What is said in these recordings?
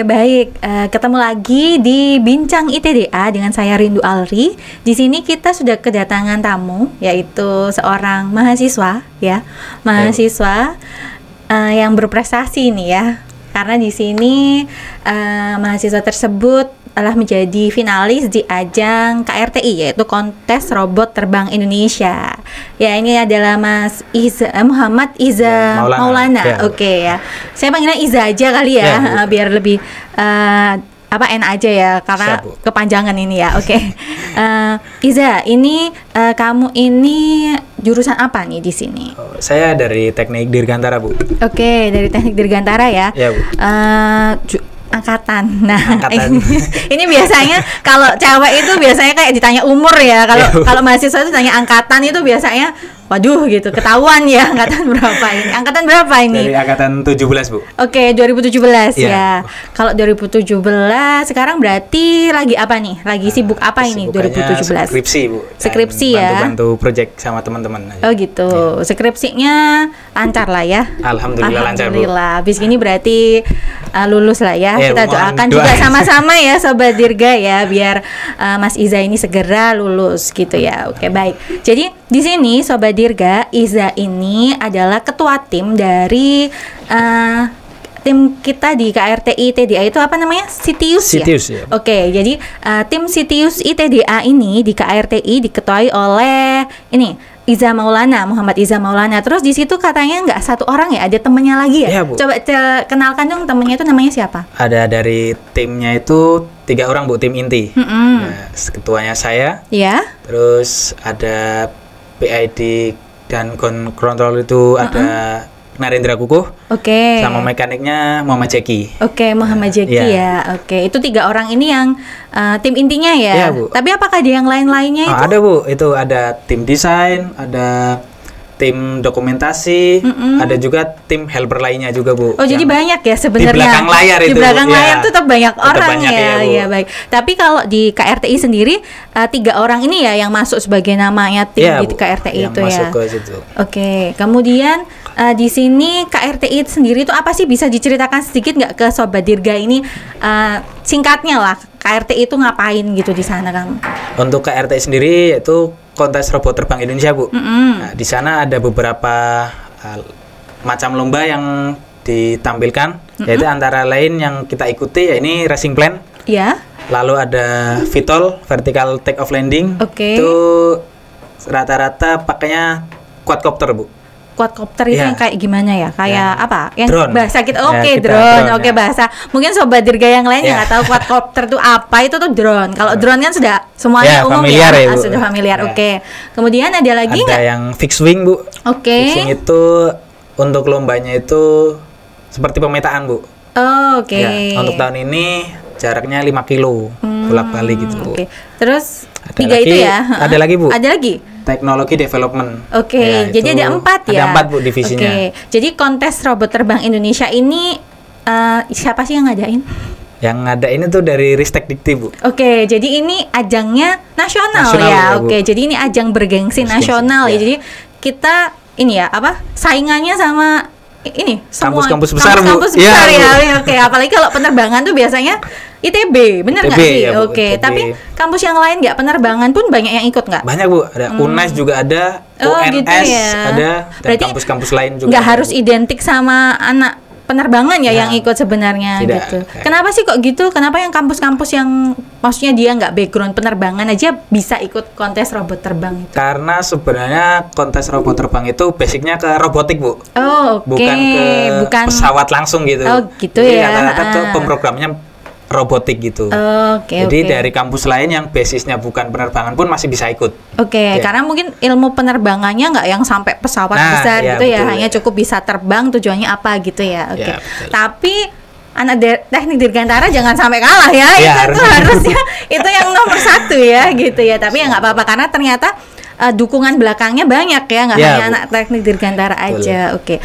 baik. Ketemu lagi di Bincang ITDA dengan saya Rindu Alri. Di sini kita sudah kedatangan tamu, yaitu seorang mahasiswa, ya, mahasiswa yang berprestasi nih ya. Karena di sini mahasiswa tersebut telah menjadi finalis di ajang KRTI, yaitu Kontes Robot Terbang Indonesia. Ya, ini adalah Mas Muhammad Iza Maulana. Ya. Oke ya. Saya panggilnya Iza aja kali ya, biar lebih enak aja ya, karena kepanjangan ini ya. Oke. Iza, ini kamu ini jurusan apa nih di sini? Saya dari Teknik Dirgantara, Bu. Oke, dari Teknik Dirgantara ya. Ya, Bu. Angkatan. Nah, ini biasanya kalau cewek itu biasanya kayak ditanya umur ya. Kalau mahasiswa itu tanya angkatan itu biasanya waduh gitu, ketahuan ya angkatan berapa ini. Angkatan berapa ini? Dari angkatan 17, Bu. Oke, 2017 ya. Kalau 2017 sekarang berarti lagi apa nih? Lagi sibuk apa ini 2017? Skripsi, Bu. Skripsi ya. Bantu project sama teman-teman. Oh gitu. Ya. Skripsinya lancar lah ya. Alhamdulillah lancar, Bu. Habis ini berarti lulus lah ya. Kita doakan doa. juga sama-sama ya Sobat Dirga ya, biar Mas Iza ini segera lulus gitu ya. Oke, baik. Jadi di sini Sobat Dirga, Iza ini adalah ketua tim dari tim kita di KRTI ITDA itu apa namanya? Sitius ya? Ya. Oke, jadi tim Sitius ITDA ini di KRTI diketuai oleh ini Muhammad Iza Maulana. Terus di situ katanya nggak satu orang ya, ada temennya lagi ya? Iya, Bu. Coba kenalkan dong temennya itu namanya siapa? Ada dari timnya itu 3 orang, Bu, tim inti. Nah, ketuanya saya. Iya. Terus ada PID dan kontrol itu ada Narendra Kukuh. Oke. Sama mekaniknya Muhammad Jeki. Oke, Muhammad Jeki ya. Oke, itu 3 orang ini yang tim intinya ya. Iya, Bu. Tapi apakah ada yang lain-lainnya itu? Ada, Bu. Itu ada tim desain, ada tim dokumentasi, ada juga tim helper lainnya juga, Bu. Oh, jadi banyak ya sebenarnya. Di belakang layar itu. Di belakang layar tuh tetap banyak tetap orang banyak ya. Iya, baik. Tapi kalau di KRTI sendiri 3 orang ini ya yang masuk sebagai namanya tim di KRTI itu ya. Masuk ke situ. Oke, kemudian di sini KRTI sendiri itu apa sih, bisa diceritakan sedikit nggak ke Sobat Dirga ini, singkatnya lah, KRTI itu ngapain gitu di sana, Kang? Untuk KRTI sendiri yaitu Kontes Robot Terbang Indonesia, Bu. Nah, di sana ada beberapa macam lomba yang ditampilkan, yaitu antara lain yang kita ikuti ya ini racing plan. Ya. Lalu ada VTOL, vertical take off landing. Oke. Itu rata-rata pakainya quadcopter, Bu. Quadcopter itu yang kayak gimana ya? Kayak apa? Yang drone. Bahasa kita Kita drone. Oke, bahasa. Mungkin Sobat Dirga yang lain yang nggak tahu quadcopter itu apa, itu tuh drone. Kalau drone kan sudah semuanya umum familiar ya, Bu. Sudah familiar. Oke. Kemudian ada lagi nggak? Ada yang fixed wing, Bu. Oke. Fixed wing itu untuk lombanya itu seperti pemetaan, Bu. Oh, oke. Ya, untuk tahun ini jaraknya 5 kilo bolak-balik gitu, Bu. Oke. Terus ada 3 itu ya? Ada lagi, Bu. Ada lagi? Teknologi development. Oke, Ya, jadi ada 4 ya? Ada 4, Bu, divisinya. Oke, jadi kontes robot terbang Indonesia ini siapa sih yang ngadain? Yang ngadain itu dari Ristek Dikti, Bu. Oke, jadi ini ajangnya nasional ya? Oke, jadi ini ajang bergengsi nasional ya. Jadi kita ini ya, saingannya sama ini semua kampus-kampus besar, Bu. Kampus besar ya. Oke, apalagi kalau penerbangan tuh biasanya ITB, bener nggak sih? Ya, Bu, Oke, ITB. tapi kampus yang lain nggak penerbangan pun banyak yang ikut nggak? Banyak, Bu. Ada UNES juga ada, UNS gitu ya. ada, dan berarti kampus-kampus lain juga. Nggak ada, harus Bu. identik sama anak penerbangan ya yang ikut sebenarnya gitu. Kenapa sih kok gitu? Kenapa yang kampus-kampus yang maksudnya dia nggak background penerbangan aja bisa ikut kontes robot terbang itu? Karena sebenarnya kontes robot terbang itu basicnya ke robotik, Bu. Oh, oke. Bukan pesawat langsung gitu. Oh, gitu. Jadi ya. Rata-rata tuh pemrogramannya robotik gitu. Jadi dari kampus lain yang basisnya bukan penerbangan pun masih bisa ikut. Oke, karena mungkin ilmu penerbangannya nggak yang sampai pesawat besar gitu ya, hanya cukup bisa terbang, tujuannya apa gitu ya. Oke. Tapi anak teknik dirgantara jangan sampai kalah ya. Itu harusnya itu yang nomor 1 ya gitu ya. Tapi ya nggak apa-apa karena ternyata dukungan belakangnya banyak ya, nggak hanya anak teknik dirgantara aja. Oke.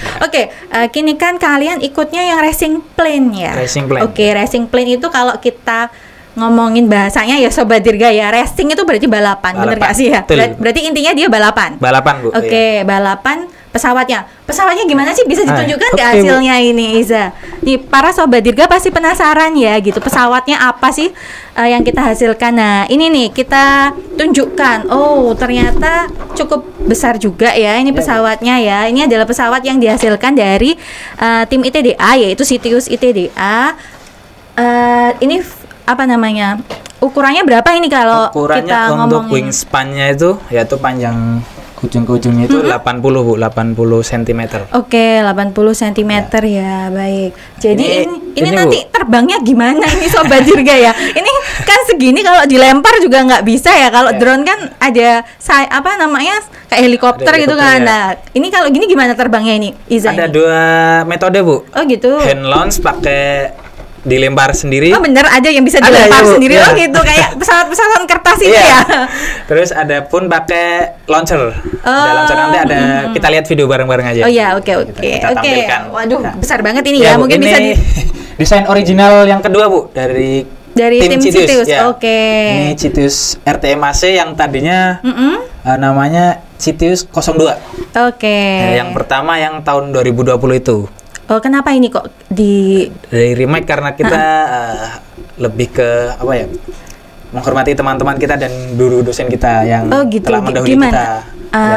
Kini kan kalian ikutnya yang racing plane ya. Racing plane. Oke, racing plane itu kalau kita ngomongin bahasanya ya Sobat Dirgaya, racing itu berarti balapan. Bener nggak sih ya? Berarti intinya dia balapan. Balapan, Bu. Oke, balapan pesawatnya. Pesawatnya gimana sih, bisa ditunjukkan nggak hasilnya ini, Iza? Nih, para Sobat Dirga pasti penasaran ya gitu. Pesawatnya apa sih yang kita hasilkan? Nah, ini nih kita tunjukkan. Oh, ternyata cukup besar juga ya ini pesawatnya ya. Ini adalah pesawat yang dihasilkan dari tim ITDA, yaitu Citius ITDA. Ini apa namanya? Ukurannya berapa ini kalau ukurannya kita untuk ngomongin? wingspan-nya itu yaitu panjang ujung ke ujungnya itu 80, Bu, 80 cm. Oke, 80 cm ya, baik. Jadi ini ini nanti Bu, terbangnya gimana ini Sobat Dirga ya? Ini kan segini kalau dilempar juga nggak bisa ya. Kalau drone kan ada apa namanya kayak helikopter gitu kan. Ya. Nah, ini kalau gini gimana terbangnya ini, Iza? Ada ini? 2 metode, Bu. Oh gitu. Hand launch pakai dilempar sendiri. Oh bener, ada yang bisa Ada, dilempar ya, Bu. sendiri. Ya. Oh gitu, kayak pesawat-pesawat kertas itu Iya. ya. Terus ada pun pakai launcher. Ada launcher, nanti ada kita lihat video bareng-bareng aja. Oh ya, oke. Kita tampilkan. Waduh, Nah. besar banget ini Ya, ya. Bu, Mungkin ini bisa desain original yang kedua, Bu, dari tim Citius. Ya. Oke. Ini Citius RTMAC yang tadinya namanya Citius 02. Oke. Ya, yang pertama yang tahun 2020 itu. Oh, kenapa ini kok Dari remake karena kita lebih ke apa ya? Menghormati teman-teman kita dan guru dosen kita yang gitu. telah mendahului Gimana? kita.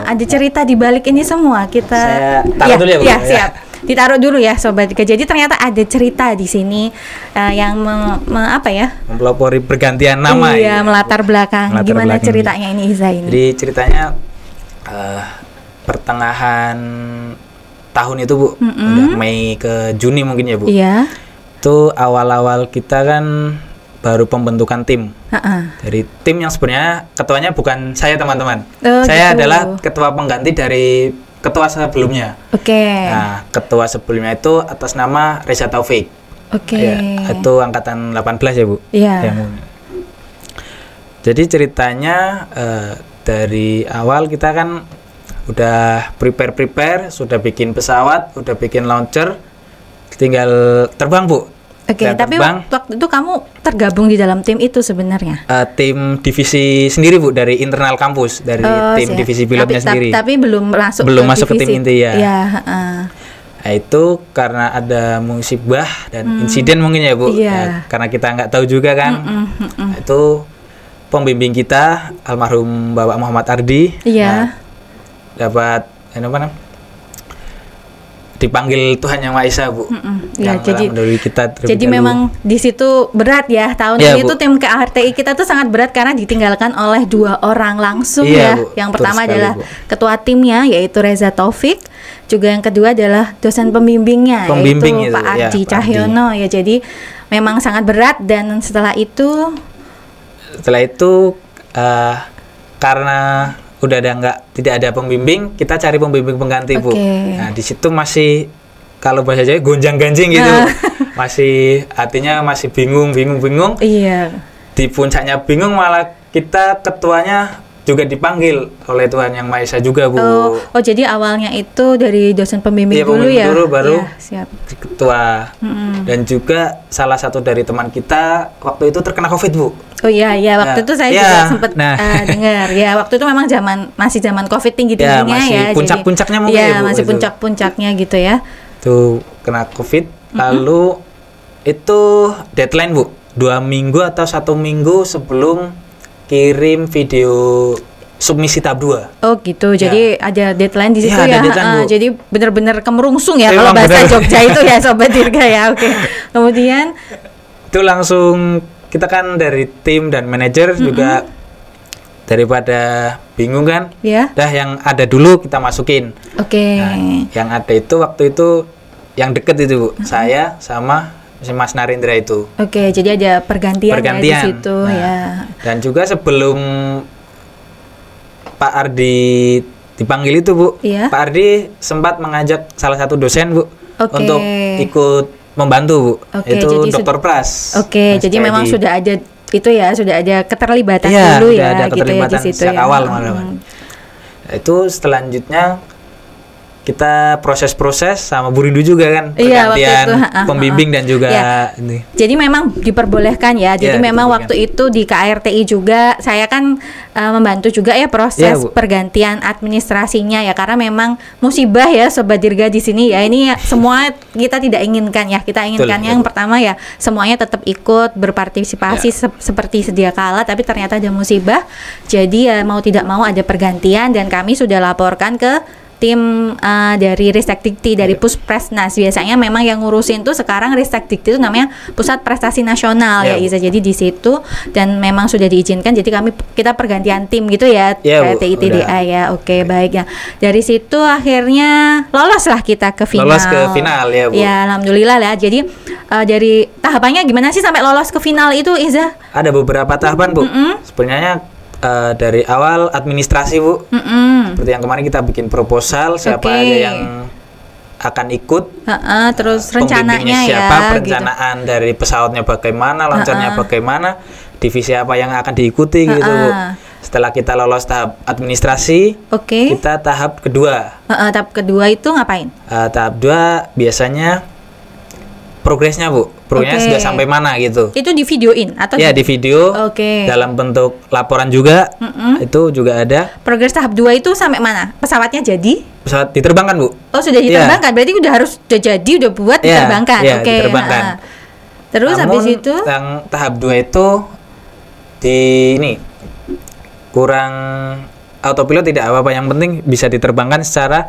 Ada cerita di balik ini semua. Kita Saya taruh dulu ya, Bu. Ya, siap. Ditaruh dulu ya Sobat Dirga. Jadi ternyata ada cerita di sini yang apa ya? Mempelopori pergantian nama. Iya, melatar belakang. Melatar Gimana belakang ceritanya ini Iza ini? Jadi ceritanya pertengahan tahun itu, Bu, udah Mei ke Juni mungkin ya, Bu. Iya. Itu awal-awal kita kan baru pembentukan tim. Dari tim yang sebenarnya ketuanya bukan saya, teman-teman. Saya gitu. adalah ketua pengganti dari ketua sebelumnya. Oke. Nah, ketua sebelumnya itu atas nama Reza Taufik. Oke. Ya, itu angkatan 18 ya, Bu. Iya. Jadi ceritanya dari awal kita kan udah prepare, sudah bikin pesawat, udah bikin launcher, tinggal terbang, Bu. Oke, tapi waktu itu kamu tergabung di dalam tim itu sebenarnya? Tim divisi sendiri, Bu, dari internal kampus, dari tim divisi pilotnya sendiri. Tapi belum masuk ke tim inti ya. Nah, itu karena ada musibah dan insiden mungkin ya, Bu. Iya. Karena kita nggak tahu juga kan. Itu pembimbing kita almarhum Bapak Muhammad Ardi. Iya. Dapat dipanggil Tuhan Yang Maha Esa, Bu. Ya, jadi dahulu. memang di situ berat ya tahun ya, ini tuh tim KRTI kita tuh sangat berat karena ditinggalkan oleh 2 orang langsung ya. Bu, yang pertama sekali, adalah Bu. ketua timnya yaitu Reza Taufik, juga yang kedua adalah dosen pembimbingnya yaitu Pak Ardi Cahyono ya. Jadi memang sangat berat dan setelah itu karena udah tidak ada pembimbing, kita cari pembimbing pengganti, Bu. Nah, di situ masih kalau bahasa Jawa gonjang-ganjing gitu. Masih artinya masih bingung. Iya. Di puncaknya bingung malah kita ketuanya juga dipanggil oleh Tuhan Yang Maha Esa juga, Bu. Oh, jadi awalnya itu dari dosen pembimbing dulu pembimbing ya. Dulu baru ya, siap. Ketua. Dan juga salah satu dari teman kita waktu itu terkena Covid, Bu. Oh iya, waktu itu saya juga sempat dengar. Ya, waktu itu memang masih zaman Covid tinggi-tingginya ya. Masih puncak-puncaknya mungkin ya, Bu, masih puncak-puncaknya gitu ya. Tuh kena Covid, lalu itu deadline, Bu. 2 minggu atau 1 minggu sebelum kirim video submisi tahap 2. Oh gitu, jadi ada deadline di situ ya. Deadline, jadi benar-benar kemerungsung ya kalau bahasa Jogja itu ya Sobat Dirga ya. Oke. Kemudian itu langsung kita kan dari tim dan manajer juga daripada bingung kan, dah yang ada dulu kita masukin. Oke. Nah, yang ada itu waktu itu yang deket itu, Bu, saya sama si Mas Narendra itu. Oke, jadi ada pergantian. Ya di situ ya. Dan juga sebelum Pak Ardi dipanggil itu, Bu, Pak Ardi sempat mengajak salah satu dosen, Bu, untuk ikut membantu, Bu. Itu Dr. Pras. Oke, jadi memang sudah ada itu ya, sudah ada keterlibatan dulu ya, ada keterlibatan gitu ya di situ sejak awal malah. Nah, itu selanjutnya kita proses-proses sama Bu Rindu juga kan, Iya, waktu pergantian itu, pembimbing dan juga ini. Jadi memang diperbolehkan ya. Jadi Ya, memang diperbolehkan. waktu itu di KRTI juga saya kan membantu juga ya proses Ya, Bu. pergantian administrasinya ya, karena memang musibah ya Sobat Dirga di sini ya. Ini ya, semua kita tidak inginkan ya. Kita inginkan Betul, yang Bu. pertama ya semuanya tetap ikut berpartisipasi seperti sedia kala, tapi ternyata ada musibah. Jadi ya mau tidak mau ada pergantian, dan kami sudah laporkan ke tim dari Ristek Dikti, dari Puspresnas. Biasanya memang yang ngurusin tuh sekarang Ristek Dikti itu namanya Pusat Prestasi Nasional ya, Bu. Iza. Jadi di situ, dan memang sudah diizinkan. Jadi kita pergantian tim gitu ya, Ya, Bu, kayak TITDA udah. ya. Oke, baik ya. Dari situ akhirnya loloslah kita ke final. Lolos ke final ya, Bu. Ya, alhamdulillah lah. Jadi dari tahapannya gimana sih sampai lolos ke final itu, Iza? Ada beberapa tahapan, Bu. Sebenarnya dari awal administrasi, Bu. Seperti yang kemarin kita bikin proposal, siapa Oke. aja yang akan ikut, Terus pembimbingnya rencananya siapa, ya, perencanaan dari pesawatnya bagaimana, launchernya bagaimana, divisi apa yang akan diikuti gitu, Bu. Setelah kita lolos tahap administrasi, Oke. kita tahap kedua. Tahap kedua itu ngapain? Tahap 2 biasanya progresnya, Bu. Progresnya Oke. sudah sampai mana gitu. Itu di videoin atau Ya, di video Oke. dalam bentuk laporan juga. Itu juga ada. Progres tahap 2 itu sampai mana? Pesawatnya jadi? Pesawat diterbangkan, Bu. Oh, sudah Iya. diterbangkan. Berarti udah jadi, udah buat Iya, diterbangkan. iya, Oke. diterbangkan. Terus Namun, habis itu yang tahap 2 itu ini kurang autopilot, tidak apa-apa, yang penting bisa diterbangkan secara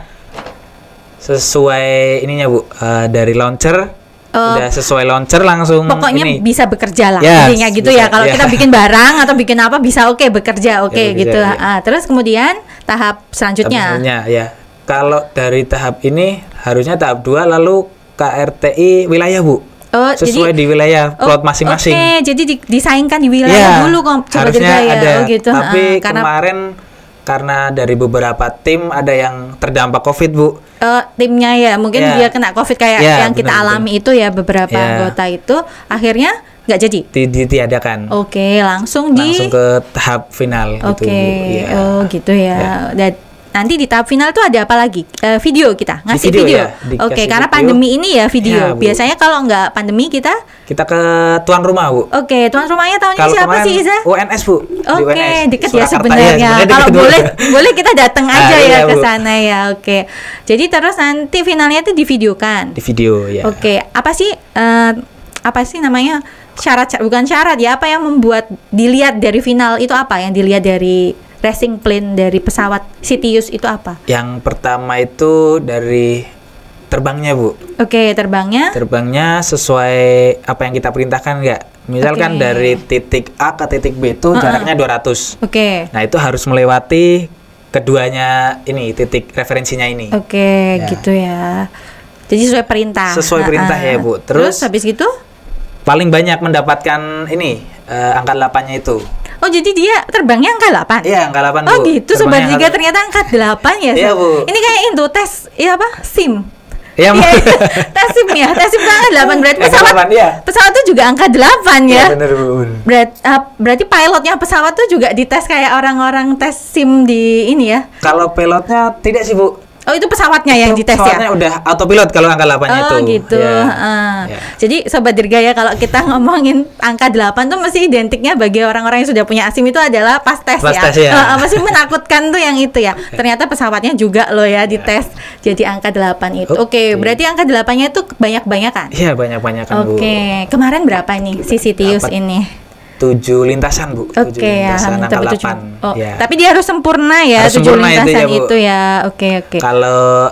sesuai ininya, Bu. Dari launcher udah sesuai launcher langsung pokoknya ini. bisa bekerja lah, Ya, intinya gitu bisa, ya. Kalau ya. kita bikin barang atau bikin apa bisa bekerja, oke Ya, gitu. bekerja, ya. Terus kemudian tahap selanjutnya. Sebenarnya ya. Kalau dari tahap ini harusnya tahap 2 lalu KRTI wilayah, Bu. Oh, Sesuai di wilayah plot masing-masing. Oke, jadi disaingkan di wilayah dulu kok. Coba harusnya ya. ada. Oh gitu. Tapi karena kemarin karena dari beberapa tim ada yang terdampak COVID, Bu. timnya ya mungkin Ya. dia kena COVID kayak Ya, yang kita benar, alami itu ya, beberapa Ya. anggota itu akhirnya nggak jadi. Ditiadakan. Oke, langsung Langsung ke tahap final Oke, gitu, Bu. Ya. oh gitu ya. Dan nanti di tahap final tuh ada apa lagi? Video kita ngasih video video. ya, dikasih Oke, karena video. pandemi ini ya video. Ya, Bu. Biasanya kalau nggak pandemi kita, Kita ke tuan rumah, Bu. oke, tuan rumahnya tahunnya Kalau siapa kemarin sih, Iza? UNS, Bu. Di Oke, UNS. deket ya Surakarta. sebenarnya. sebenarnya Kalau deket, Bu. boleh kita datang aja ya Iya, ke Bu. sana ya. Oke. Jadi terus nanti finalnya itu divideokan. Di video ya. Oke, apa sih namanya? Bukan syarat ya, apa yang membuat dilihat dari final itu apa? Yang dilihat dari racing plane, dari pesawat Citius itu apa? Yang pertama itu dari terbangnya, Bu. Oke, terbangnya. Terbangnya sesuai apa yang kita perintahkan nggak? Misalkan Oke. dari titik A ke titik B itu jaraknya 200. Oke. Nah, itu harus melewati keduanya ini, titik referensinya ini. Oke, Ya. gitu ya. Jadi sesuai perintah. Sesuai perintah ya, Bu. Terus Terus habis gitu? paling banyak mendapatkan ini angka 8-nya itu. Oh, jadi dia terbangnya angka 8? Iya, angka 8, Oh Bu. gitu, Sobat Terbangnya Liga ternyata angka 8 ya. Iya, Sob? Bu. Ini kayak itu tes, ya apa? SIM. Iya, Bu. Iya, tes SIM ya. Tes SIM angka 8 berarti Angka pesawat. 8, iya. Pesawat tuh juga angka 8 ya. Iya, bener, Bu. Berarti pilotnya pesawat tuh juga dites kayak orang-orang tes SIM di ini ya. Kalau pilotnya tidak sih, Bu. Oh, itu pesawatnya yang dites ya. Pesawatnya udah autopilot kalau angka 8-nya itu. Oh gitu. Ya. Heeh. Ya. Jadi Sobat Dirga ya, kalau kita ngomongin angka 8 tuh mesti identiknya bagi orang-orang yang sudah punya SIM itu adalah pas tes Pas ya. tes, ya. Pasti menakutkan tuh yang itu ya. Ternyata pesawatnya juga loh ya dites jadi angka 8 itu. Oke, berarti angka 8-nya itu banyak-banyakan. Iya, banyak-banyakan, Bu. Oke, kemarin berapa nih si Citius Dapat ini? 7 lintasan, Bu. 7 Oke, lintasan angka alhamdulillah 8. Oh, Ya. tapi dia harus sempurna ya, Harus 7 sempurna itu lintasan ya, Bu. itu ya. Oke. Kalau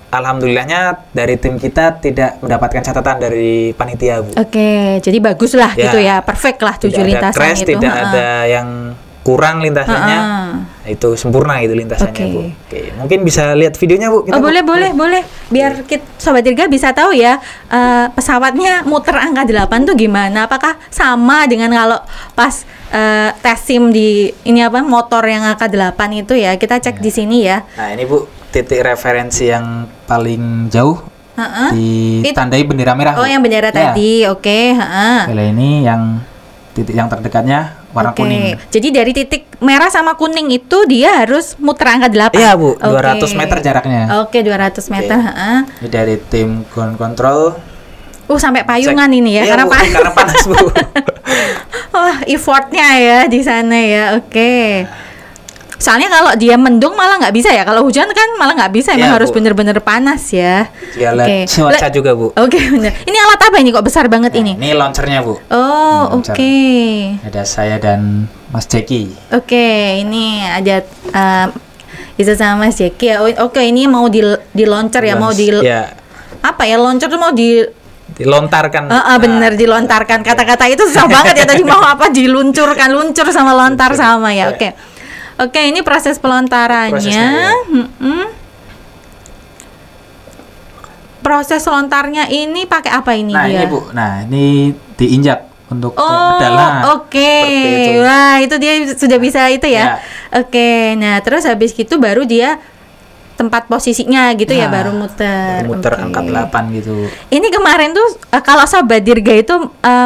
alhamdulillahnya dari tim kita tidak mendapatkan catatan dari panitia, Bu. Oke, jadi bagus lah Ya. gitu ya. Perfect lah 7 Tidak ada lintasan crash, itu. tidak Heeh. ada yang kurang lintasannya. Heeh. Nah, itu sempurna itu lintasannya, Oke. Bu. Oke, mungkin bisa lihat videonya, Bu. Oh, Kita, Bu. boleh. Biar Sobat Dirga bisa tahu ya, pesawatnya muter angka 8 tuh gimana? Apakah sama dengan kalau pas tes SIM di ini apa motor yang angka 8 itu ya? Kita cek di sini ya. Nah, ini, Bu, titik referensi yang paling jauh Heeh. ditandai bendera merah, Oh, Bu. yang bendera Ya. tadi. Oke, heeh. Kalau ini yang titik yang terdekatnya warna kuning. Jadi dari titik merah sama kuning itu dia harus muter angka 8. Iya, Bu. 200 meter jaraknya. Oke, 200 meter, heeh. Ini dari tim ground control. Sampai payungan ini ya, iya, karena panas, Bu. Effortnya ya di sana ya. Oke. Soalnya kalau dia mendung malah nggak bisa ya. Kalau hujan kan malah nggak bisa. Emang harus bener-bener panas ya. Oke. Cuaca juga, Bu. Oke, bener. Ini alat apa ini kok besar banget ini? Ini launchernya, Bu. Oke. Ada saya dan Mas Jeki. Oke, ini ada Iza sama Mas Jeki ya. Oke, ini mau di launcher ya, mau di apa ya, launcher tuh mau dilontarkan. Bener, dilontarkan. Kata-kata itu susah banget ya tadi, mau apa, diluncurkan, luncur sama lontar sama ya. Oke, ini proses pelontarannya. Proses lontarnya ini pakai apa ini dia? Ini, Bu. Nah, ini diinjak untuk dalam. Wah, itu dia sudah bisa itu ya. Oke, nah terus habis gitu baru dia tempat posisinya gitu ya, baru muter angka 8 gitu. Ini kemarin tuh kalau Sobat Dirga itu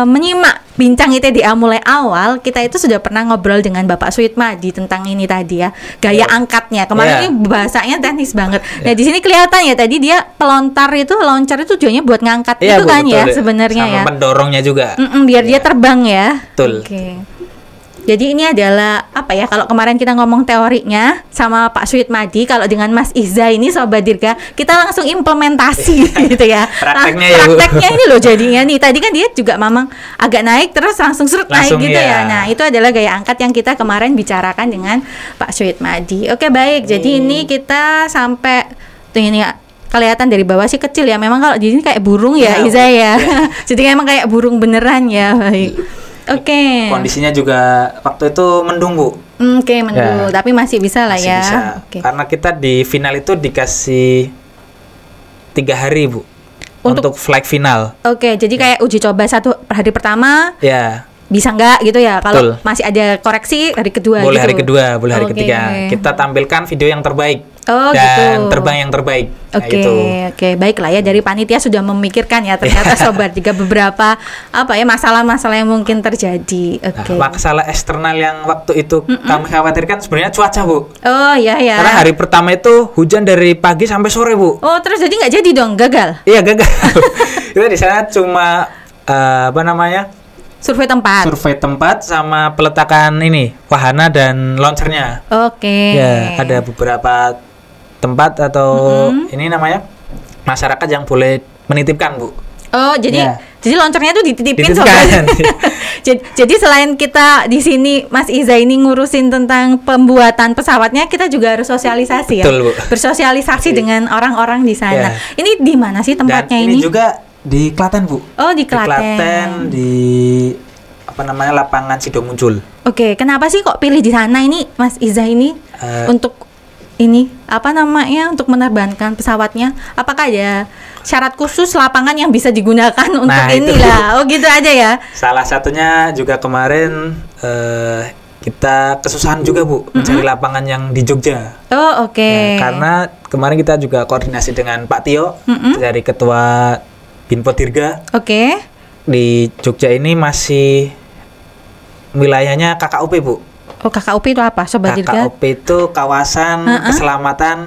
menyimak bincang ITDA mulai awal, kita itu sudah pernah ngobrol dengan Bapak Suitmadi tentang ini tadi ya, gaya angkatnya. Kemarin ini bahasanya teknis banget. Nah, di sini kelihatan ya tadi dia pelontar itu, launcher itu tujuannya buat ngangkat itu kan ya sebenarnya ya. Sama mendorongnya juga. Biar dia terbang ya. Betul. Jadi ini adalah apa ya, kalau kemarin kita ngomong teorinya sama Pak Suitmadi, kalau dengan Mas Iza ini Sobat Dirga kita langsung implementasi gitu ya. Prakteknya ini loh jadinya nih. Tadi kan dia juga memang agak naik terus langsung naik gitu ya. Nah, itu adalah gaya angkat yang kita kemarin bicarakan dengan Pak Suitmadi. Oke, baik. Jadi ini kita sampai tuh ini kelihatan dari bawah sih kecil ya. Memang kalau di sini kayak burung ya, Iza ya. Jadi memang kayak burung beneran ya. Baik. Kondisinya juga waktu itu mendung, Bu. Mendung, tapi masih bisa lah ya. Bisa. Karena kita di final itu dikasih 3 hari, Bu, untuk flight final. Jadi kayak uji coba hari pertama. Bisa nggak gitu ya? Kalau masih ada koreksi hari kedua. Boleh hari kedua, boleh hari ketiga. Kita tampilkan video yang terbaik. Dan terbang yang terbaik. Oke, baiklah ya, dari panitia sudah memikirkan ya ternyata Sobat juga beberapa masalah-masalah yang mungkin terjadi. Masalah eksternal yang waktu itu kami khawatirkan sebenarnya cuaca, Bu. Iya. Karena hari pertama itu hujan dari pagi sampai sore, Bu. Terus jadi nggak jadi dong, gagal? Iya, gagal. Itu di sana cuma survei tempat sama peletakan ini wahana dan launchernya. Ya, ada beberapa tempat atau ini namanya masyarakat yang boleh menitipkan, Bu. Jadi launchernya tuh dititipin Sobat. Jadi selain kita di sini Mas Iza ini ngurusin tentang pembuatan pesawatnya, kita juga harus sosialisasi ya. Betul, Bu. Bersosialisasi dengan orang-orang di sana. Ini di mana sih tempatnya dan ini juga di Klaten, Bu. Di Klaten. Di lapangan Sido Muncul. Kenapa sih kok pilih di sana ini Mas Iza ini untuk ini untuk menerbangkan pesawatnya? Apakah ada syarat khusus lapangan yang bisa digunakan untuk inilah? Gitu aja ya. Salah satunya juga kemarin kita kesusahan juga, Bu, mencari lapangan yang di Jogja. Karena kemarin kita juga koordinasi dengan Pak Tio dari Ketua Binpo Dirga. Di Jogja ini masih wilayahnya KKUP, Bu. KKUP itu apa, Sobat Dirga? KKUP itu kawasan keselamatan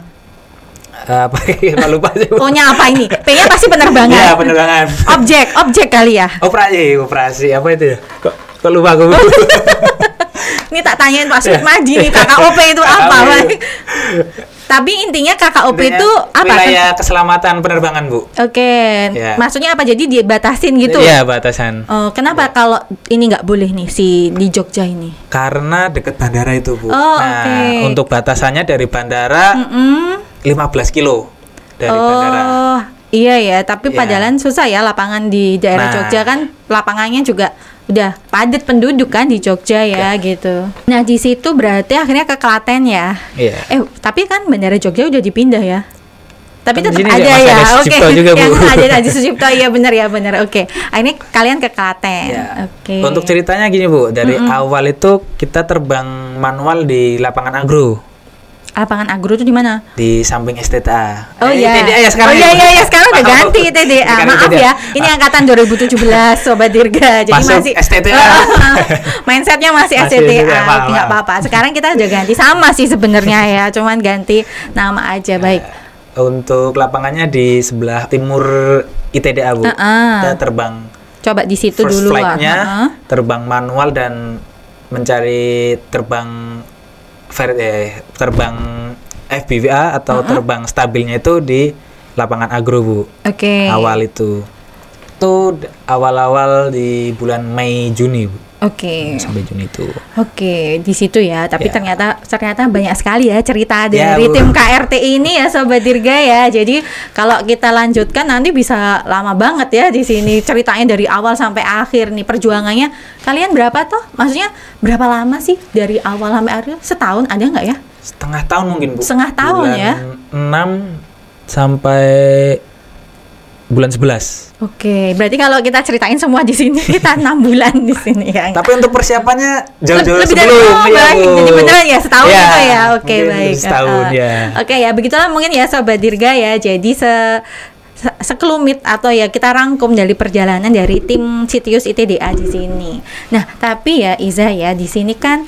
lupa sih, Bu. Apa ini? P-nya pasti penerbangan. Iya, penerbangan. Objek kali ya. Operasi apa itu ya? Kok lupa aku. Ini tak tanyain Pak Suitmadi nih, KKUP itu apa, Pak? Tapi intinya KKUP itu apa? Wilayah keselamatan penerbangan, Bu. Maksudnya apa? Jadi dibatasin gitu? Iya, batasan. Kenapa kalau ini nggak boleh nih di Jogja ini? Karena dekat bandara itu, Bu. Untuk batasannya dari bandara 15 kilo dari bandara. Iya ya, tapi padahal susah ya lapangan di daerah Jogja kan, lapangannya juga udah padat penduduk kan di Jogja ya gitu. Nah, di situ berarti akhirnya ke Klaten ya. Tapi kan bandara Jogja udah dipindah ya. Tapi tetap ada ya. Juga, Bu. Yang ada di Sucipto ya, benar. Akhirnya kalian ke Klaten. Untuk ceritanya gini, Bu, dari awal itu kita terbang manual di lapangan agro. Lapangan agro itu di mana? Di samping STTA. Oh iya. ITDA ya sekarang. Oh iya ya? iya sekarang udah ganti ITDA. Sekarang Maaf ITDA. ya. Ini angkatan 2017 Sobat Dirga. Jadi Masuk masih STTA. mindsetnya masih Masih STTA. STTA, maaf. Enggak apa-apa. Sekarang kita udah ganti, sama sih sebenarnya ya. Cuman ganti nama aja. Baik. Untuk lapangannya di sebelah timur ITDA, Bu. Kita terbang Coba di situ first dulu flight-nya, lah. terbang manual dan mencari terbang terbang FPVA atau terbang stabilnya itu di lapangan agro, Bu. Oke. Awal itu awal-awal di bulan Mei Juni, Bu. Oke. Sampai Juni itu. Oke, di situ ya. Tapi Ya. ternyata banyak sekali ya cerita Ya, dari Bu. tim KRT ini ya Sobat Dirga ya. Jadi kalau kita lanjutkan nanti bisa lama banget ya di sini ceritanya dari awal sampai akhir nih perjuangannya. Kalian berapa toh? Maksudnya berapa lama sih dari awal sampai akhir? Setahun ada nggak ya? Setengah tahun mungkin, Bu. Setengah tahun bulan ya? 6 sampai bulan 11. Oke, berarti kalau kita ceritain semua di sini kita 6 bulan di sini ya. Tapi untuk persiapannya jauh-jauh Lebih dari sebelum baik. Bu. Jadi beneran ya setahun Ya, itu ya. Oke, mungkin baik. setahun ya. Oke ya, begitulah mungkin ya Sobat Dirga ya. Jadi sekelumit atau ya kita rangkum dari perjalanan dari tim Citius ITDA di sini. Nah, tapi ya Iza ya di sini kan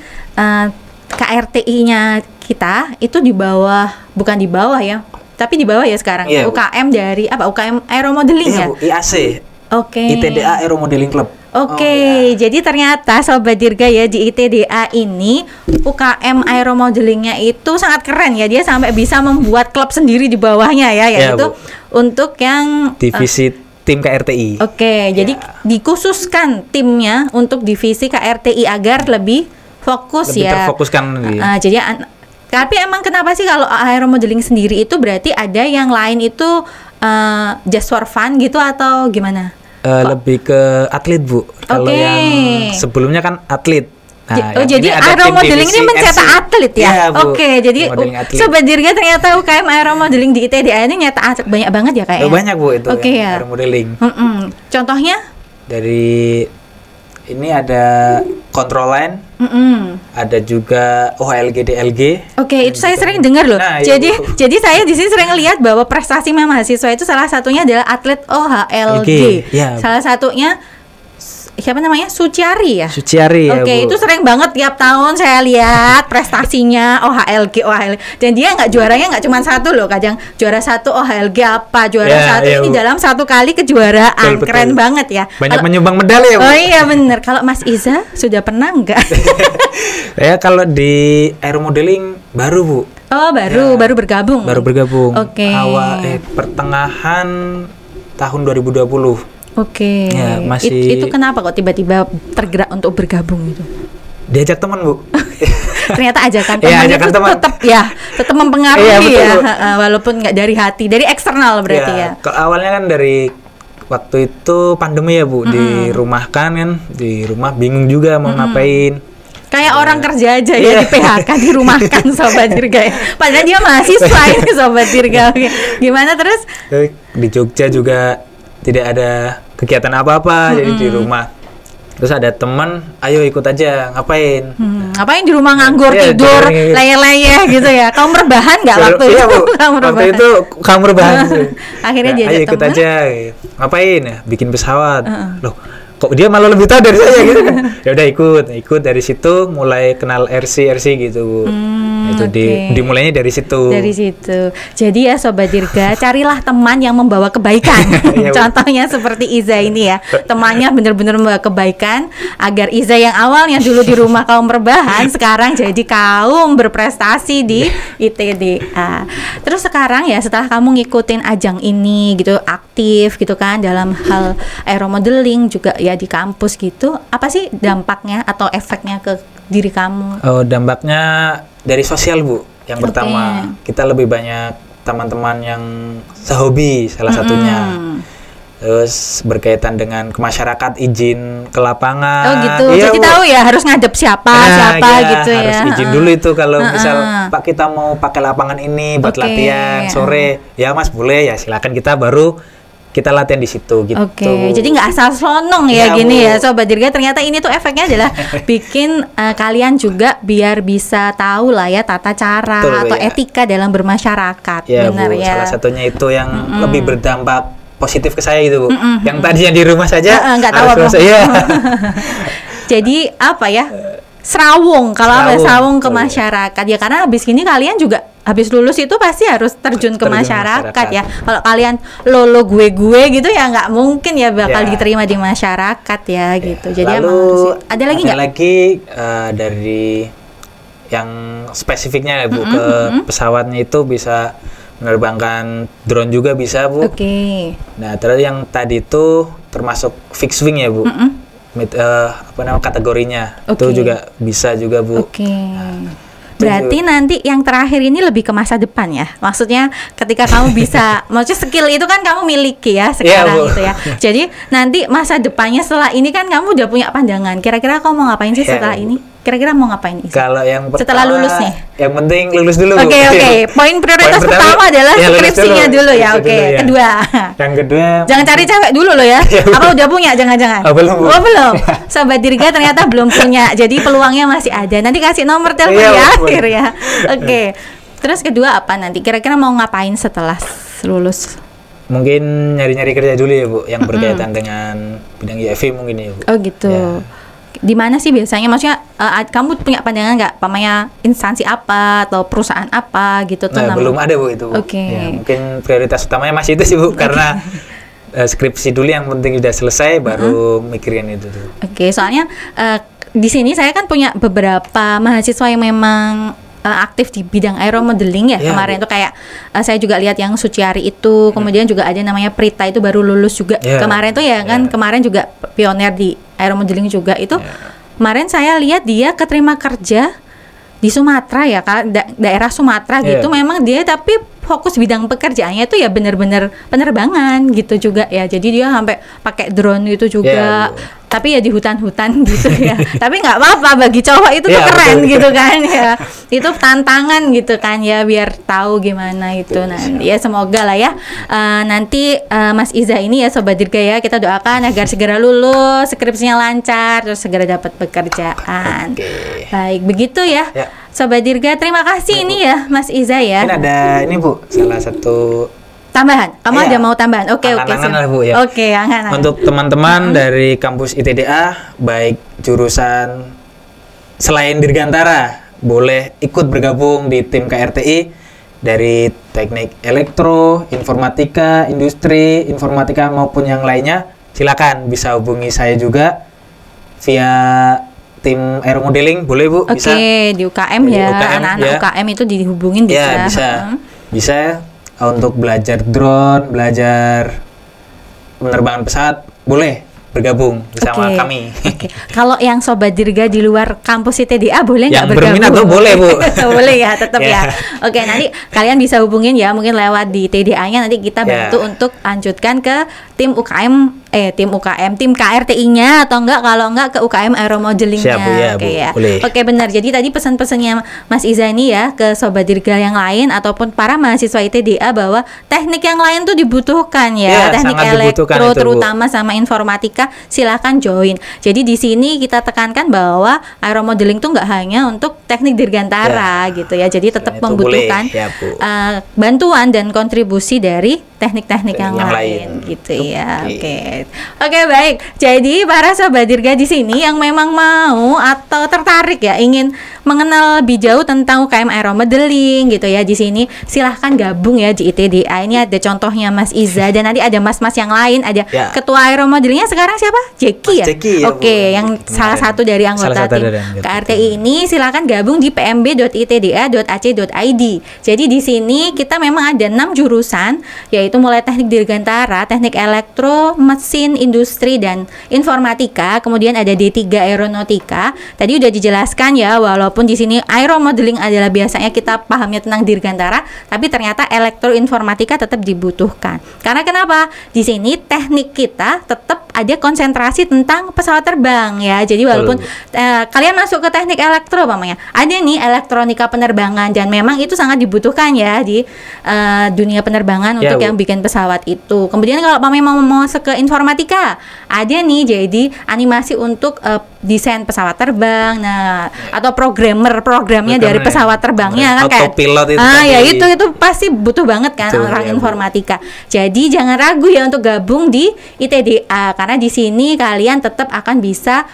KRTI-nya kita itu di bawah, bukan di bawah ya, tapi di bawah ya sekarang. Iya, Bu. UKM dari apa? UKM Aeromodeling Iya, ya. Bu, IAC. Oke. ITDA Aero Modeling Club. Oke, jadi ternyata Sobat Dirga ya di ITDA ini UKM Aeromodelingnya itu sangat keren ya. Dia sampai bisa membuat klub sendiri di bawahnya ya, yaitu Bu. untuk yang Divisi tim KRTI. Oke, jadi dikhususkan timnya untuk divisi KRTI agar lebih fokus Lebih ya. terfokuskan Jadi tapi emang kenapa sih kalau aeromodeling sendiri itu berarti ada yang lain itu just for fun gitu atau gimana? Lebih ke atlet, Bu. Kalau yang sebelumnya kan atlet. Nah, jadi ini ada tim aeromodeling ini divisi mencetak RC. atlet ya? Iya, Bu. Oke, jadi Modeling atlet. Sobat Dirga ternyata UKM aeromodeling di ITDA ini nyetak atlet banyak banget ya kayaknya? Banyak, Bu, itu Oke yang ya. aeromodeling. Contohnya? Dari ini ada control line, ada juga OHLG DLG. Oke, itu saya sering dengar loh. Nah, iya, jadi Bu. jadi saya di sini sering lihat bahwa prestasi mahasiswa itu salah satunya adalah atlet OHLG. Ya. Salah satunya siapa namanya? Suciari ya? Suciari ya, Oke, Bu. itu sering banget tiap tahun saya lihat prestasinya OHLG. Dan dia nggak juaranya nggak cuma satu loh, kadang juara satu OHLG apa, juara Ya, satu ya, ini Bu. dalam satu kali kejuaraan. Betul, betul. Keren banget ya. Banyak Kalau- menyumbang medali ya, Bu. Oh iya bener. Kalau Mas Iza sudah pernah nggak? Ya kalau di aeromodeling baru, Bu. Oh baru bergabung. Baru bergabung. Oke. Awal pertengahan tahun 2020. Oke. Ya, masih- Itu kenapa kok tiba-tiba tergerak untuk bergabung itu? Diajak teman, Bu. Ternyata ajakan Iya, teman ajakan itu teman. tetap mempengaruhi Iya, betul, ya, Bu. walaupun nggak dari hati, dari eksternal berarti ya. Kalau awalnya kan dari waktu itu pandemi ya, Bu, dirumahkan kan, di rumah bingung juga mau ngapain. Kayak orang kerja aja ya Iya. di PHK dirumahkan Sobat Dirga ya. Padahal dia mahasiswa ini Sobat Dirga. Oke. Gimana terus? Di Jogja juga tidak ada kegiatan apa-apa, jadi di rumah. Terus ada teman, ayo ikut aja, ngapain? Ngapain di rumah nganggur Iya, tidur di- leyeh-leyeh gitu ya? Kamu rebahan nggak waktu Iya, itu? Bu. Kamu Waktu rebahan. itu kamu rebahan. Akhirnya Nah, diajak ayo ikut teman. aja. Ngapain ya? Bikin pesawat. Loh, kok dia malah lebih tahu dari saya gitu kan. Ya udah ikut dari situ mulai kenal RC gitu, Bu. Itu oke. dimulainya dari situ. Dari situ. Jadi ya Sobat Dirga, carilah teman yang membawa kebaikan. Iya, Bu. Contohnya seperti Iza ini ya. Temannya benar-benar membawa kebaikan agar Iza yang awalnya dulu di rumah kaum rebahan sekarang jadi kaum berprestasi di ITDA. Terus sekarang ya setelah kamu ngikutin ajang ini gitu, aktif gitu kan dalam hal aeromodeling juga ya di kampus gitu, apa sih dampaknya atau efeknya ke diri kamu? Oh, dampaknya dari sosial, Bu. Yang Oke. pertama, kita lebih banyak teman-teman yang sehobi salah satunya. Terus berkaitan dengan ke masyarakat, izin ke lapangan. Oh gitu. Iya, Jadi Bu. tahu ya harus ngadep siapa Nah, iya, gitu ya. harus izin dulu itu kalau Heeh. misal Pak kita mau pakai lapangan ini buat Oke. latihan sore, ya Mas boleh ya silakan, kita baru kita latihan di situ gitu. Oke, jadi nggak asal selonong ya Iya, gini Bu. ya Sobat Dirga. Ternyata ini tuh efeknya adalah bikin kalian juga biar bisa tahu lah ya tata cara Betul, atau ya. etika dalam bermasyarakat. Ya Benar Bu, ya. salah satunya itu yang lebih berdampak positif ke saya itu Bu. Yang tadinya di rumah saja Nggak tahu harus apa. iya. Jadi apa ya? Serawung kalau Serawung, serawung ke betul, ya. masyarakat ya, karena habis ini kalian juga habis lulus itu pasti harus terjun ke Terjun ke masyarakat masyarakat. ya. Kalau kalian lo gue gitu ya nggak mungkin ya bakal Ya. diterima di masyarakat ya gitu. Jadi Lalu emang harus, ada lagi nggak? dari yang spesifiknya ya Bu, ke pesawatnya itu bisa menerbangkan drone juga bisa Bu. Oke. Nah terus yang tadi itu termasuk fixed wing ya Bu. Apa nama kategorinya Oke. itu juga bisa juga Bu. Oke. Berarti nanti yang terakhir ini lebih ke masa depan ya. Maksudnya ketika kamu bisa, maksudnya skill itu kan kamu miliki ya sekarang Bu. gitu ya. Jadi nanti masa depannya setelah ini kan kamu udah punya pandangan. Kira-kira kamu mau ngapain sih Iya, setelah Bu. ini? Kira-kira mau ngapain Iza? Kalau yang pertama, Setelah lulus nih? yang penting lulus dulu Bu. Oke. Poin prioritas Poin pertama adalah ya, lulus skripsinya dulu ya. Skripsi Oke. dulu, ya. Kedua. Yang kedua Jangan cari cewek dulu loh ya. Iya, Bu. Apa udah punya? Jangan-jangan. Oh, belum, Bu. Oh, belum. Sobat Dirga ternyata belum punya. Jadi peluangnya masih ada. Nanti kasih nomor telepon Iya, di Bu. akhir ya. Oke. Terus kedua apa nanti? Kira-kira mau ngapain setelah lulus? mungkin nyari-nyari kerja dulu ya Bu, yang berkaitan dengan bidang IFV mungkin ya Bu. Oh gitu. Ya. Di mana sih biasanya? Maksudnya kamu punya pandangan nggak? Pamanya instansi apa atau perusahaan apa gitu tuh? Nah, belum ada Bu itu Bu. Oke. Ya, mungkin prioritas utamanya masih itu sih Bu, karena skripsi dulu yang penting udah selesai baru mikirin itu tuh. Oke, soalnya di sini saya kan punya beberapa mahasiswa yang memang aktif di bidang aeromodeling ya. Ya, Kemarin Bu. tuh kayak saya juga lihat yang Suciari itu, kemudian juga ada namanya Prita itu baru lulus juga. Ya. Kemarin tuh ya kan, Ya. kemarin juga pionir di aeromodeling juga itu. Ya. Kemarin saya lihat dia keterima kerja di Sumatera ya, daerah Sumatera Ya. gitu. Memang dia tapi fokus bidang pekerjaannya itu ya benar-benar penerbangan gitu juga ya. Jadi dia sampai pakai drone itu juga. Ya, Bu. Tapi ya di hutan-hutan gitu ya. Tapi nggak apa-apa, bagi cowok itu tuh Ya, keren betul. gitu kan ya. Itu tantangan gitu kan ya, biar tahu gimana itu. Nah ya semoga lah ya nanti Mas Iza ini ya Sobat Dirga ya, kita doakan agar segera lulus, skripsinya lancar, terus segera dapat pekerjaan. Oke. Baik, begitu ya. Ya. Sobat Dirga, terima kasih Ya, Bu. ini ya Mas Iza ya. Mungkin ada ini Bu, salah satu Tambahan, kamu Iya. ada mau tambahan? Oke, Angan-angan siap. lah, Bu, ya. Oke, angan-angan. untuk teman-teman dari kampus ITDA, baik jurusan selain Dirgantara, boleh ikut bergabung di tim KRTI dari teknik elektro, informatika, industri, informatika maupun yang lainnya. Silakan bisa hubungi saya juga via tim aeromodeling, boleh Bu? Oke, Bisa? di UKM Di ya, UKM, anak-anak ya. UKM itu dihubungin bisa. Ya, bisa. Hmm. Bisa untuk belajar drone, belajar penerbangan pesawat, boleh bergabung bersama Oke. kami. Oke. Kalau yang Sobat Dirga di luar kampus ITDA boleh nggak Yang bergabung? berminat tuh boleh, Bu. Boleh ya, tetap Ya. ya. Oke, nanti kalian bisa hubungin ya, mungkin lewat di TDA-nya, nanti kita Ya. bantu untuk lanjutkan ke tim UKM, tim KRTI-nya, atau enggak kalau enggak ke UKM aeromodeling-nya. Siap, Bu, ya, Oke Bu. ya. Boleh. Oke, benar. Jadi tadi pesan-pesannya Mas Iza ini ya ke Sobat Dirga yang lain ataupun para mahasiswa ITDA bahwa teknik yang lain tuh dibutuhkan ya, Ya, teknik sangat dibutuhkan elektro itu, Bu. terutama sama informatika, silakan join. Jadi di sini kita tekankan bahwa aeromodeling tuh nggak hanya untuk teknik dirgantara gitu ya. Jadi tetap itu membutuhkan boleh, ya, Bu. bantuan dan kontribusi dari teknik-teknik yang Yang lain lain. gitu ya. Oke. Oke, baik. Jadi para Sobat Dirga di sini yang memang mau atau tertarik ya ingin mengenal lebih jauh tentang UKM aeromodeling gitu ya, di sini silahkan gabung ya di ITDA. Ini ada contohnya Mas Iza dan nanti ada mas-mas yang lain, ada Ya. ketua aeromodelingnya sekarang siapa? Jeki Mas ya? Jeki, ya, Oke, Bu. yang Kemarin. salah satu dari anggota Salah satu tim dari anggota KRTI ini silahkan gabung di pmb.itda.ac.id. Jadi di sini kita memang ada 6 jurusan, yaitu mulai teknik dirgantara, teknik elektro, mesin, industri, dan informatika. Kemudian ada D3 aeronautika. Tadi udah dijelaskan ya, walaupun di sini aeromodeling adalah biasanya kita pahamnya tentang dirgantara, tapi ternyata elektroinformatika tetap dibutuhkan. Karena kenapa? Di sini teknik kita tetap ada konsentrasi tentang pesawat terbang ya. Jadi walaupun kalian masuk ke teknik elektro umpamanya, ada nih elektronika penerbangan, dan memang itu sangat dibutuhkan ya di dunia penerbangan untuk yang bikin pesawat itu. Kemudian kalau mau masuk ke informatika, ada nih jadi animasi untuk desain pesawat terbang, nah atau programnya dari pesawat terbangnya kan, kayak pilot itu ya itu pasti butuh banget kan orang informatika. Jadi jangan ragu ya untuk gabung di ITDA, karena di sini kalian tetap akan bisa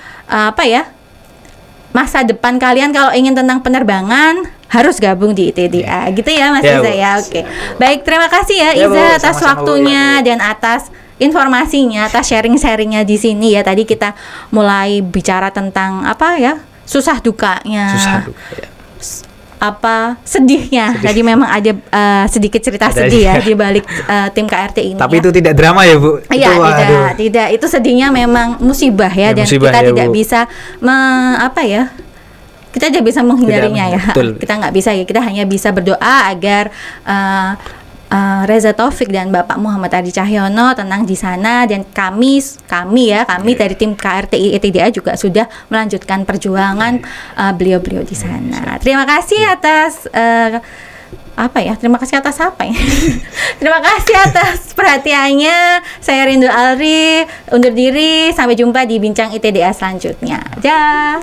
masa depan kalian kalau ingin tentang penerbangan harus gabung di ITDA gitu ya Mas Iza ya. Oke. Baik, terima kasih ya Iza atas waktunya dan atas informasinya, atas sharing-sharingnya di sini ya. Tadi kita mulai bicara tentang susah dukanya, sedihnya. Tadi memang ada sedikit cerita sedih ya di balik tim KRT ini. Tapi itu tidak drama ya Bu? Iya, tidak. Itu sedihnya memang musibah ya, dan kita tidak bisa kita tidak bisa menghindarinya ya. Kita nggak bisa ya. Kita hanya bisa berdoa agar Reza Taufik dan Bapak Muhammad Adi Cahyono tenang di sana, dan kami dari tim KRTI ITDA juga sudah melanjutkan perjuangan beliau-beliau di sana. Terima kasih atas terima kasih atas apa ya? Terima kasih atas perhatiannya. Saya Rindu Alri undur diri, sampai jumpa di Bincang ITDA selanjutnya. Dah.